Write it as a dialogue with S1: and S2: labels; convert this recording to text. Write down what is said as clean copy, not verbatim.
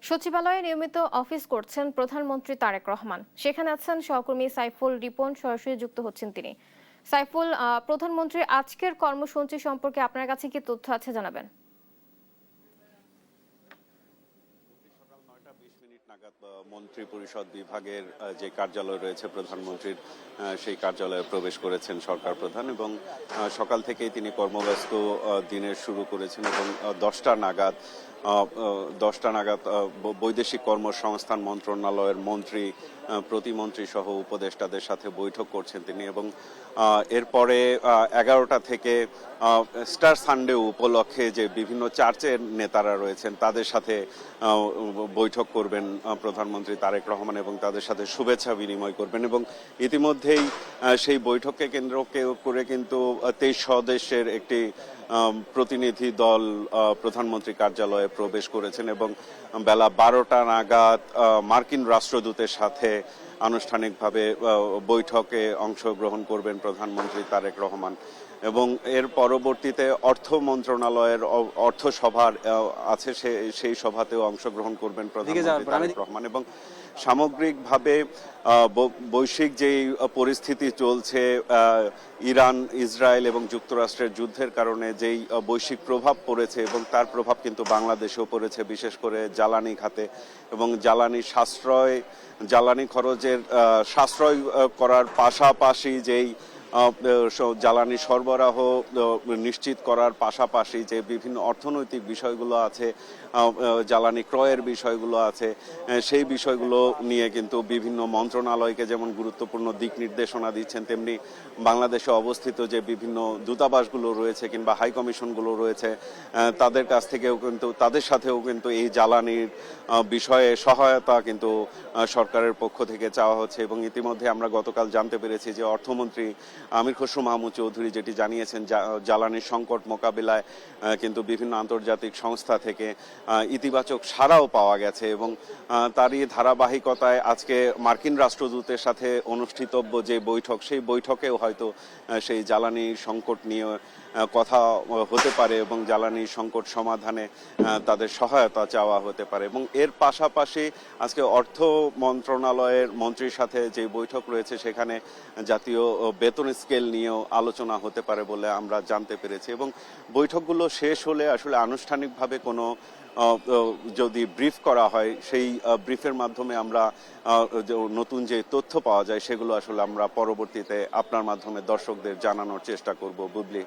S1: সচিবালয়ে নিয়মিত অফিস করছেন প্রধানমন্ত্রী তারেক রহমান। সেখানে আছেন সহকর্মী সাইফুল রিপন, সরাসরি যুক্ত হচ্ছেন তিনি। সাইফুল, প্রধানমন্ত্রীর আজকের কর্মসূচি সম্পর্কে আপনার কাছে কি তথ্য আছে জানাবেন।
S2: সকাল 9:20 নাগাদ মন্ত্রী পরিষদ বিভাগের যে কার্যালয় রয়েছে প্রধানমন্ত্রীর, সেই কার্যালয়ে প্রবেশ করেছেন সরকার প্রধান এবং সকাল থেকেই তিনি কর্মব্যস্ত দিনের শুরু করেছেন এবং 10টা নাগাদ বৈদেশিক কর্মসংস্থান মন্ত্রণালয়ের মন্ত্রী, প্রতিমন্ত্রী সহ উপদেষ্টাদের সাথে বৈঠক করছেন তিনি এবং এরপরে 11টা থেকে স্টার সানডে উপলক্ষে যে বিভিন্ন চার্চের নেতারা রয়েছেন তাদের সাথে বৈঠক করবেন প্রধানমন্ত্রী তারেক রহমান এবং তাদের সাথে শুভেচ্ছা বিনিময় করবেন এবং ইতিমধ্যেই সেই বৈঠককে কেন্দ্র করে কিন্তু 23 সদস্যের একটি প্রতিনিধি দল প্রধানমন্ত্রী কার্যালয়ে প্রবেশ করেছেন এবং বেলা 12টা নাগাদ মার্কিন রাষ্ট্রদূতের সাথে আনুষ্ঠানিকভাবে বৈঠকে অংশগ্রহণ করবেন প্রধানমন্ত্রী তারেক রহমান এবং এর পরবর্তীতে অর্থ মন্ত্রণালয়ের অর্থ সভার আছে, সেই সভাতেও অংশগ্রহণ করবেন প্রধানমন্ত্রী তারেক রহমান এবং সামগ্রিকভাবে বৈশ্বিক যেই পরিস্থিতি চলছে, ইরান, ইসরায়েল এবং যুক্তরাষ্ট্রের যুদ্ধের কারণে যেই বৈশ্বিক প্রভাব পড়েছে এবং তার প্রভাব কিন্তু বাংলাদেশেও পড়েছে, বিশেষ করে জ্বালানি খাতে এবং জ্বালানি খরচের সাশ্রয় করার পাশাপাশি যেই জ্বালানি সরবরাহ নিশ্চিত করার পাশাপাশি যে বিভিন্ন অর্থনৈতিক বিষয়গুলো আছে, জ্বালানি ক্রয়ের বিষয়গুলো আছে, সেই বিষয়গুলো নিয়ে কিন্তু বিভিন্ন মন্ত্রণালয়কে যেমন গুরুত্বপূর্ণ দিক নির্দেশনা দিচ্ছেন, তেমনি বাংলাদেশে অবস্থিত যে বিভিন্ন দূতাবাসগুলো রয়েছে কিংবা হাই কমিশনগুলো রয়েছে তাদের কাছ থেকেও কিন্তু, তাদের সাথেও কিন্তু এই জ্বালানির বিষয়ে সহায়তা কিন্তু সরকারের পক্ষ থেকে চাওয়া হচ্ছে এবং ইতিমধ্যে আমরা গতকাল জানতে পেরেছি যে অর্থমন্ত্রী আমির খসরু মাহমুদ চৌধুরী যেটি জানিয়েছেন, জ্বালানির সংকট মোকাবিলায় কিন্তু বিভিন্ন আন্তর্জাতিক সংস্থা থেকে ইতিবাচক সাড়াও পাওয়া গেছে এবং তারই ধারাবাহিকতায় আজকে মার্কিন রাষ্ট্রদূতের সাথে অনুষ্ঠিতব্য যে বৈঠক, সেই বৈঠকেও হয়তো সেই জ্বালানি সংকট নিয়ে কথা হতে পারে এবং জ্বালানি সংকট সমাধানে তাদের সহায়তা চাওয়া হতে পারে এবং এর পাশাপাশি আজকে অর্থ মন্ত্রণালয়ের মন্ত্রীর সাথে যে বৈঠক রয়েছে সেখানে জাতীয় বেতন স্কেল নিয়েও আলোচনা হতে পারে বলে আমরা জানতে পেরেছি এবং বৈঠকগুলো শেষ হলে আসলে আনুষ্ঠানিকভাবে কোনো যদি ব্রিফ করা হয়, সেই ব্রিফের মাধ্যমে আমরা নতুন যে তথ্য পাওয়া যায় সেগুলো আসলে আমরা পরবর্তীতে আপনার মাধ্যমে দর্শকদের জানানোর চেষ্টা করব। বুবলি।